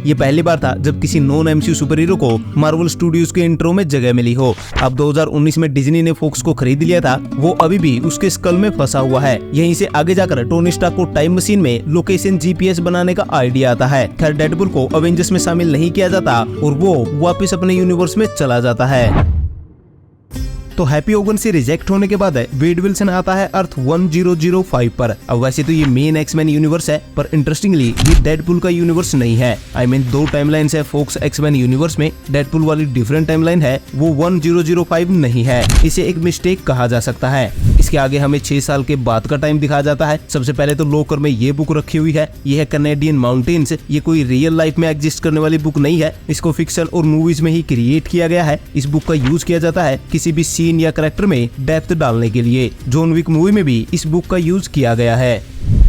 ये पहली बार था जब किसी नॉन एमसीयू सुपर हीरो को मार्वल स्टूडियोज के इंट्रो में जगह मिली हो। अब 2019 में डिज्नी ने फॉक्स को खरीद लिया था, वो अभी भी उसके स्कल में फंसा हुआ है। यहीं से आगे जाकर टोनी स्टार्क को टाइम मशीन में लोकेशन जीपीएस बनाने का आइडिया आता है। खैर डेडपूल को अवेंजर्स में शामिल नहीं किया जाता और वो वापस अपने यूनिवर्स में चला जाता है। तो हैप्पी होगन से रिजेक्ट होने के बाद वेड विल्सन आता है अर्थ 1005 पर। अब वैसे तो ये मेन एक्समैन यूनिवर्स है, पर इंटरेस्टिंगली ये डेडपूल का यूनिवर्स नहीं है। I mean, दो टाइमलाइंस है फोक्स एक्समैन यूनिवर्स में, डेडपूल वाली डिफरेंट टाइमलाइन है, वो 1005 नहीं है। इसे एक मिस्टेक कहा जा सकता है। इसके आगे हमें 6 साल के बाद का टाइम दिखाया जाता है। सबसे पहले तो लॉकर में ये बुक रखी हुई है, ये है कैनेडियन माउंटेन्स। ये कोई रियल लाइफ में एग्जिस्ट करने वाली बुक नहीं है, इसको फिक्शन और मूवीज में ही क्रिएट किया गया है। इस बुक का यूज किया जाता है किसी भी सीन या कैरेक्टर में डेप्थ डालने के लिए। जॉन विक मूवी में भी इस बुक का यूज किया गया है।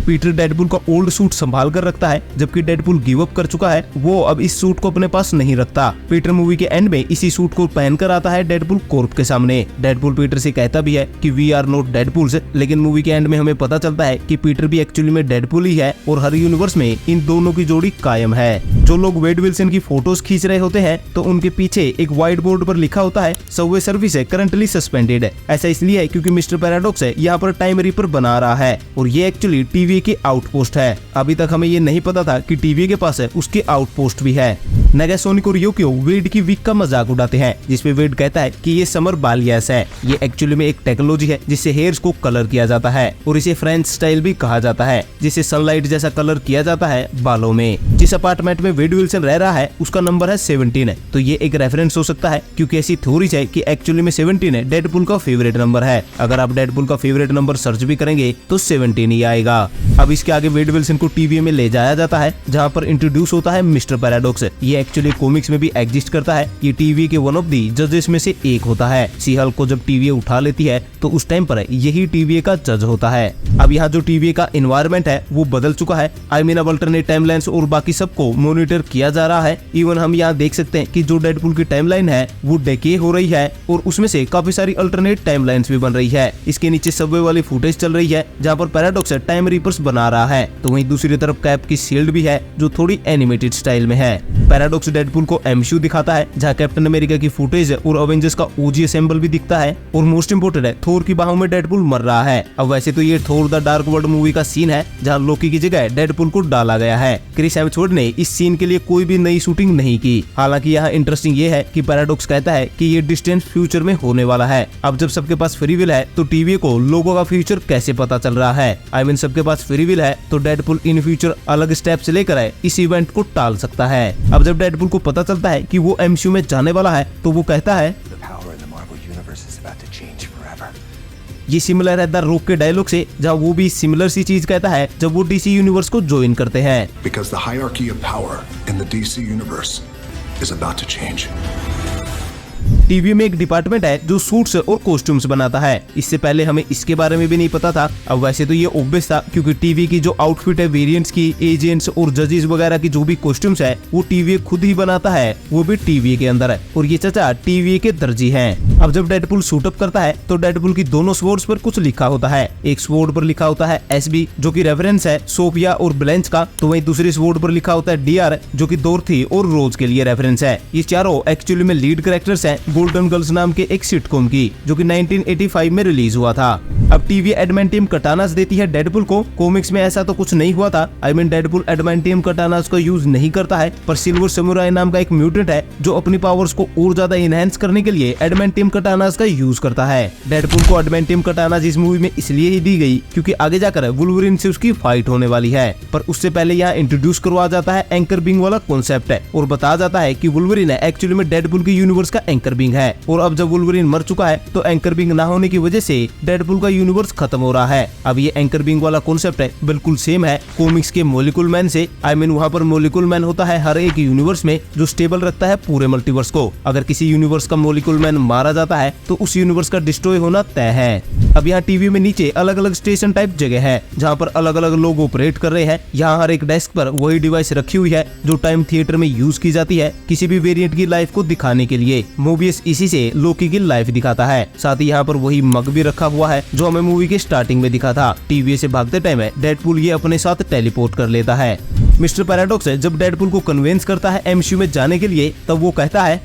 पीटर डेडपूल का ओल्ड सूट संभाल कर रखता है, जबकि डेडपूल गिव अप कर चुका है, वो अब इस सूट को अपने पास नहीं रखता। पीटर मूवी के एंड में इसी सूट को पहनकर आता है डेडपूल कॉर्प के सामने। डेडपूल पीटर से कहता भी है कि वी आर नॉट डेडपूल्स, लेकिन मूवी के एंड में हमें पता चलता है कि पीटर भी एक्चुअली में डेडपूल ही है और हर यूनिवर्स में इन दोनों की जोड़ी कायम है। जो लोग वेड विल्सन की फोटोज खींच रहे होते हैं तो उनके पीछे एक व्हाइट बोर्ड पर लिखा होता है सबवे सर्विस है करंटली सस्पेंडेड। ऐसा इसलिए है क्योंकि मिस्टर पैराडॉक्स है यहाँ पर टाइम रीपर बना रहा है और ये एक्चुअली टीवी की आउटपोस्ट है। अभी तक हमें ये नहीं पता था कि टीवी के पास है उसकी आउटपोस्ट भी है। नेगासोनिक और योकियो वेड की वीक का मजाक उड़ाते हैं, जिसमें वेड कहता है कि ये समर बालियास है। ये एक्चुअली में एक टेक्नोलॉजी है जिससे हेयर्स को कलर किया जाता है और इसे फ्रेंच स्टाइल भी कहा जाता है, जिसे सनलाइट जैसा कलर किया जाता है बालों में। जिस अपार्टमेंट में वेड विल्सन रह रहा है उसका नंबर है 17। तो ये एक रेफरेंस हो सकता है क्योंकि ऐसी थ्योरीज है कि एक्चुअली में 17 डेडपूल का फेवरेट नंबर है। अगर आप डेडपूल का फेवरेट नंबर सर्च भी करेंगे तो 17 ही आएगा। अब इसके आगे वेड विल्सन को टीवी में ले जाया जाता है जहाँ पर इंट्रोड्यूस होता है मिस्टर पैराडॉक्स। ये एक्चुअली कॉमिक्स में भी एग्जिस्ट करता है। ये टीवी के वन ऑफ दी जजेस में से एक होता है। सी हल्क को जब टीवी उठा लेती है तो उस टाइम पर यही टीवी का जज होता है। अब यहाँ जो टीवी का एनवायरनमेंट है वो बदल चुका है। आई मीन अब अल्टरनेट टाइमलाइंस और बाकी सबको मॉनिटर किया जा रहा है। इवन हम यहाँ देख सकते हैं कि जो डेडपूल की टाइमलाइन है वो डेके हो रही है और उसमें से काफी सारी अल्टरनेट टाइमलाइंस भी बन रही है। इसके नीचे सबवे वाली फुटेज चल रही है जहाँ पर पैराडॉक्स टाइम रीपर्स बना रहा है, तो वहीं दूसरी तरफ कैप की शील्ड भी है जो थोड़ी एनिमेटेड स्टाइल में है। पैराडॉक्स डेडपूल को एमसीयू दिखाता है जहाँ कैप्टन अमेरिका की फुटेज और अवेंजर्स का ओजी असेंबल भी दिखता है और मोस्ट इंपोर्टेंट है थोर की बाहों में डेडपूल मर रहा है। अब वैसे तो ये थोर द डार्क वर्ल्ड मूवी का सीन है जहाँ लोकी की जगह डेडपूल को डाला गया है। क्रिस हेम्सवर्थ ने इस सीन के लिए कोई भी नई शूटिंग नहीं की। हालांकि यहाँ इंटरेस्टिंग ये है कि पैराडॉक्स कहता है कि ये डिस्टेंस फ्यूचर में होने वाला है। अब जब सबके पास फ्री विल है तो टीवी को लोगों का फ्यूचर कैसे पता चल रहा है। आई मीन सबके पास फ्री विल है तो डेडपूल इन फ्यूचर अलग स्टेप्स लेकर आए इस इवेंट को टाल सकता है। अब जब डेडपूल को पता चलता है कि वो एमसीयू में जाने वाला है तो वो कहता है ये सिमिलर है द रॉक के डायलॉग से, जहाँ वो भी सिमिलर सी चीज कहता है जब वो डीसी यूनिवर्स को ज्वाइन करते हैं। Because the hierarchy of power in the DC universe is about to change. TV में एक डिपार्टमेंट है जो सूट्स और कॉस्ट्यूम्स बनाता है। इससे पहले हमें इसके बारे में भी नहीं पता था। अब वैसे तो ये ऑब्वियस था क्योंकि टीवी की जो आउटफिट है वेरिएंट्स की, एजेंट्स और जजेस वगैरह की जो भी कॉस्ट्यूम्स है वो टीवी खुद ही बनाता है, वो भी टीवी के अंदर है और ये चाचा टीवी के दर्जी हैं। अब जब डेडपूल सूट अप करता है तो डेडपूल की दोनों स्वॉर्ड्स पर कुछ लिखा होता है। एक स्वॉर्ड पर लिखा होता है SB जो की रेफरेंस है सोफिया और ब्लेंच का, तो वहीं दूसरी स्वॉर्ड पर लिखा होता है DR जो की डोरथी और रोज के लिए रेफरेंस है। ये चारों एक्चुअली में लीड कैरेक्टर्स हैं गोल्डन गर्ल्स नाम के एक सिटकॉम की जो कि 1985 में रिलीज हुआ था। अब टीवी एडमेंटियम कटानास देती है डेडपूल को। कॉमिक्स में ऐसा तो कुछ नहीं हुआ था। आई मीन डेडपूल एडमेंटियम कटानास का यूज नहीं करता है, पर सिल्वर समुराई नाम का एक म्यूटेंट है जो अपनी पावर्स को और ज्यादा इनहेंस करने के लिए एडमेंटियम कटानास का यूज करता है। डेडपूल को एडमेंटियम कटानास इस मूवी में इसलिए ही दी गई क्योंकि आगे जाकर वुल्वरीन से उसकी फाइट होने वाली है, पर उससे पहले यहाँ इंट्रोड्यूस करवा जाता है एंकर बिंग वाला कॉन्सेप्ट है और बताया जाता है कि वुल्वरीन एक्चुअली में डेडपूल के यूनिवर्स का एंकर बिंग है और अब जब वुल्वरीन मर चुका है तो एंकर बिंग ना होने की वजह से डेडपूल का यूनिवर्स खत्म हो रहा है। अब ये एंकर बिंग वाला कॉन्सेप्ट है बिल्कुल सेम है कॉमिक्स के मॉलिक्यूल मैन से। आई मीन वहाँ पर मॉलिक्यूल मैन होता है हर एक यूनिवर्स में जो स्टेबल रखता है पूरे मल्टीवर्स को। अगर किसी यूनिवर्स का मॉलिक्यूल मैन मारा जाता है तो उस यूनिवर्स का डिस्ट्रॉय होना तय है। अब यहाँ टीवी में नीचे अलग अलग स्टेशन टाइप जगह है जहाँ पर अलग अलग लोग ऑपरेट कर रहे हैं। यहाँ हर एक डेस्क पर वही डिवाइस रखी हुई है जो टाइम थिएटर में यूज की जाती है किसी भी वेरिएंट की लाइफ को दिखाने के लिए। मोबियस इसी से लोकी की लाइफ दिखाता है। साथ ही यहाँ पर वही मग भी रखा हुआ है जो हमें मूवी के स्टार्टिंग में दिखा था। टीवी से भागते टाइम डेडपूल ये अपने साथ टेलीपोर्ट कर लेता है। मिस्टर पैराडॉक्स जब डेडपुल को कन्विंस करता है एमसीयू में जाने के लिए, तब वो कहता है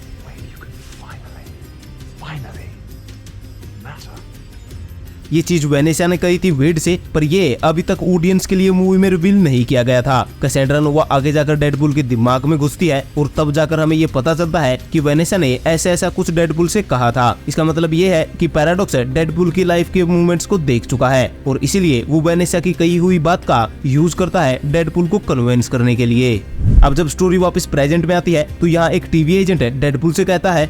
ये चीज वेनेसिया ने कही थी वेड से, पर ये अभी तक ऑडियंस के लिए मूवी में रिवील नहीं किया गया था। कैसेंड्रा नोवा आगे जाकर डेडपुल के दिमाग में घुसती है और तब जाकर हमें ये पता चलता है कि वेनेसिया ने ऐसा कुछ डेडपुल से कहा था। इसका मतलब ये है कि पैराडॉक्स डेडपुल की लाइफ के मूवमेंट्स को देख चुका है और इसीलिए वो वेनेसिया की कही हुई बात का यूज करता है डेडपुल को कन्विंस करने के लिए। अब जब स्टोरी वापस प्रेजेंट में आती है तो यहाँ एक टीवी एजेंट डेडपुल से कहता है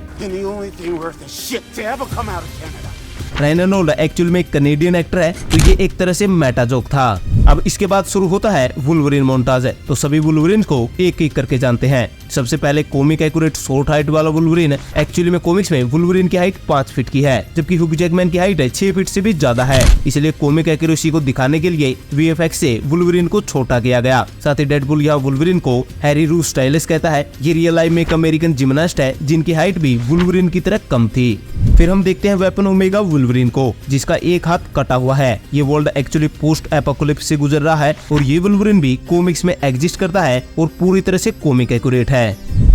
रायन रेनॉल्ड्स एक्चुअल में एक कनेडियन एक्टर है, तो ये एक तरह से मेटा जोक था। अब इसके बाद शुरू होता है वुल्वरिन मोन्टाज है, तो सभी वुल्वरिन को एक एक करके जानते हैं। सबसे पहले कॉमिक एक्यूरेट शॉर्ट हाइट वाला वुल्वरिन। एक्चुअली में कॉमिक्स में वुल्वरिन की हाइट 5 फीट की है, जबकि ह्यू जैकमैन की हाइट 6 फीट से भी ज्यादा है। इसलिए कॉमिक एक्यूरेसी को दिखाने के लिए वीएफएक्स से वुल्वरिन को छोटा किया गया। साथ ही डेडपुल यहाँ वुल्वरिन को हैरी रू स्टाइलिश कहता है। ये रियल लाइफ में एक अमेरिकन जिम्नास्ट है जिनकी हाइट भी वुल्वरिन की तरह कम थी। फिर हम देखते हैं वेपन ओमेगा वुल्वरिन को, जिसका एक हाथ कटा हुआ है। ये वर्ल्ड एक्चुअली पोस्ट एपोकलिप्स से गुजर रहा है और ये वुल्वरिन भी कॉमिक्स में एग्जिस्ट करता है और पूरी तरह से कॉमिक एक्यूरेट है।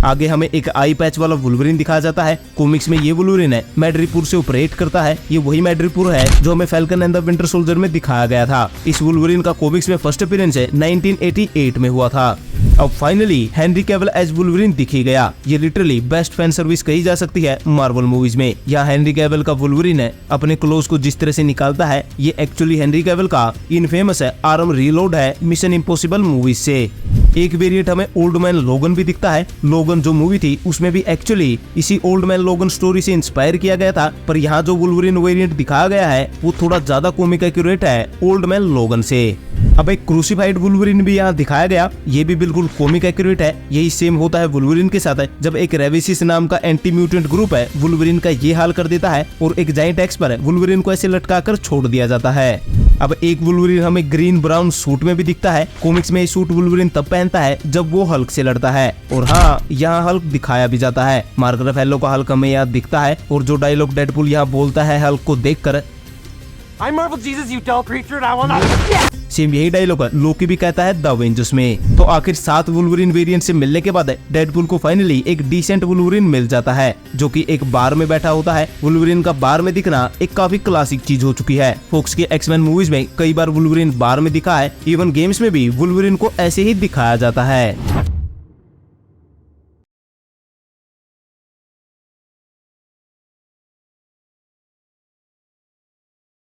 आगे हमें एक आई पैच वाला वुल्वरिन दिखाया जाता है। कॉमिक्स में ये वुल्वरिन है मैड्रिपुर से ऑपरेट करता है। ये वही मैड्रिपुर है जो हमें falcon and the winter soldier में दिखाया गया था। इस वुल्वरिन का कॉमिक्स में फर्स्ट अपीयरेंस 1988 में हुआ था। अब finally Henry Cavill as Wolverine दिखी गया। ये लिटरली बेस्ट फैन सर्विस कही जा सकती है मार्वल मूवीज में। यहाँ हेनरी कैविल का वुल्वरिन है अपने क्लोज को जिस तरह से निकालता है, ये एक्चुअली हेनरी कैविल का इनफेमस है आर्म रीलोड है मिशन इम्पॉसिबल मूवीज से। एक वेरिएंट हमें ओल्ड मैन लोगन भी दिखता है। लोगन जो मूवी थी उसमें भी एक्चुअली इसी ओल्ड मैन लोगन स्टोरी से इंस्पायर किया गया था, पर यहाँ जो वुल्वरिन वेरिएंट दिखाया गया है वो थोड़ा ज्यादा कॉमिक एक्यूरेट है ओल्ड मैन लोगन से। अब एक क्रूसिफाइड वुल्वरिन भी यहाँ दिखाया गया, ये भी बिल्कुल कॉमिक एक्यूरेट है। यही सेम होता है वुल्वरिन के साथ है, जब एक रेविसिस नाम का एंटी म्यूटेंट ग्रुप है वुल्वरिन का ये हाल कर देता है और एक जाइंट एक्स पर वुल्वरिन को ऐसे लटका कर छोड़ दिया जाता है। अब एक वुल्वरिन हमें ग्रीन ब्राउन सूट में भी दिखता है। कॉमिक्स में ये सूट वुल्वरिन तब पहनता है जब वो हल्क से लड़ता है, और हाँ यहाँ हल्क दिखाया भी जाता है। मार्क रफेलो का हल्क हमें यहाँ दिखता है और जो डायलॉग डेडपुल यहाँ बोलता है हल्क को देखकर, सेम यही डायलॉग लोकी भी कहता है द अवेंजर्स में। तो आखिर 7 वुल्वरिन वेरिएंट से मिलने के बाद डेडपुल को फाइनली एक डिसेंट वुल्वरिन मिल जाता है, जो कि एक बार में बैठा होता है। वुल्वरिन का बार में दिखना एक काफी क्लासिक चीज हो चुकी है। फोक्स के एक्समैन मूवीज में कई बार वुल्वरिन बार में दिखा है, इवन गेम्स में भी वुल्वरिन को ऐसे ही दिखाया जाता है।